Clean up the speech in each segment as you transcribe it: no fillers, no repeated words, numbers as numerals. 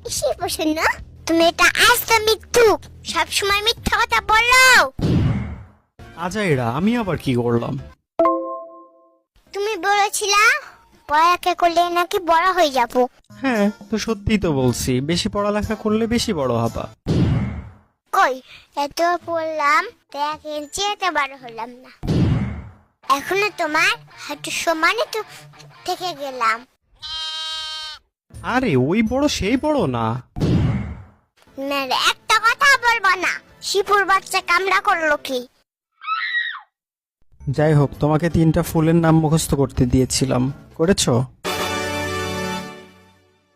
কিসের প্রশ্ন? তুমি এটা আজ তো মৃত্যু, সবসময় মিথ্যা কথা বলো। আজাইরা, আমি আবার কি করলাম? তুমি বলেছিলা পড়ালেখা করলে নাকি বড় হয়ে যাবো। হ্যাঁ, তো সত্যিই তো বলছি, বেশি পড়ালেখা করলে বেশি বড় হবা। কই, এত পড়লাম, 1 ইঞ্চি এত বড় হলাম না। এখনো তোমার হাঁটু সমানে তো থেকে গেলাম। আরে ওই বড় সেই বড় না। মেরে একটা কথা বলবো না। শিপুর বাচ্চা কামড়া করলো কি? যাই হোক, তোমাকে 3টা ফুলের নাম মুখস্থ করতে দিয়েছিলাম, করেছো?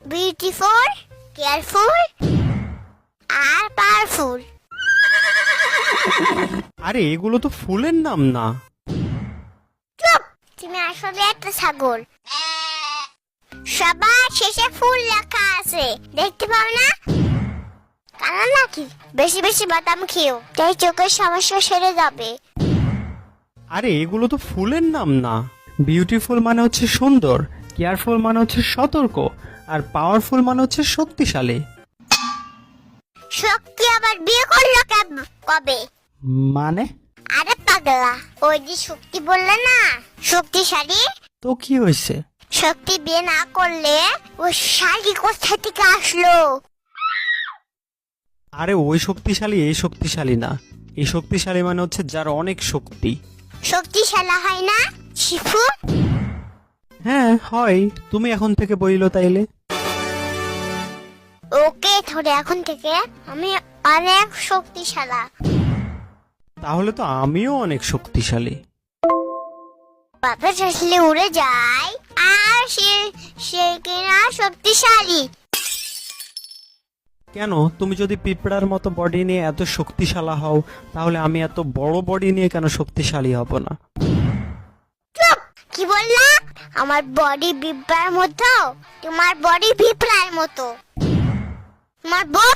বিউটিফুল, কেয়ারফুল আর পাওয়ারফুল। আরে এগুলো তো ফুলের নাম না। চুপ, তুমি আসলে একটা ছাগল। সবার শেষে ফুল লেখা আছে, দেখতে পাও না? কারণ নাকি বেশি বেশি বাদাম খেও, তাই চোখের সমস্যা সেরে যাবে। আরে এগুলো তো ফুলের নাম না। বিউটিফুল মানে হচ্ছে সুন্দর, কেয়ারফুল মানে হচ্ছে সতর্ক, আর পাওয়ারফুল মানে হচ্ছে শক্তিশালী। শক্তি আবার বিয়ে করলো কবে? মানে? আরে পাগলা, ওই যে শক্তি বললে না, শক্তিশালী। তো কি হয়েছে? শক্তি বিয়ে না করলে ও শাড়ি কোথা থেকে আসলো? আরে ওই শক্তিশালী এই শক্তিশালী না, এই শক্তিশালী মানে হচ্ছে যার অনেক শক্তি। শক্তিশালী হয় না শিফু? হ্যাঁ হয়, তুমি এখন থেকে বইলো তাইলে। ওকে, ধরে এখন থেকে আমি অনেক শক্তিশালী। তাহলে তো আমিও অনেক শক্তিশালী। বাতাস আসলে উড়ে যায়, আর সে কিনা শক্তিশালী। কেন, তুমি যদি পিঁপড়ার মতো বডি নিয়ে এত শক্তিশালী হও, তাহলে আমি এত বড় বডি নিয়ে কেন শক্তিশালী হব না? চুপ, কি বললা? আমার বডি পিঁপড়ার মতো, তোমার বডি পিঁপড়ার মতো। তোমার বউ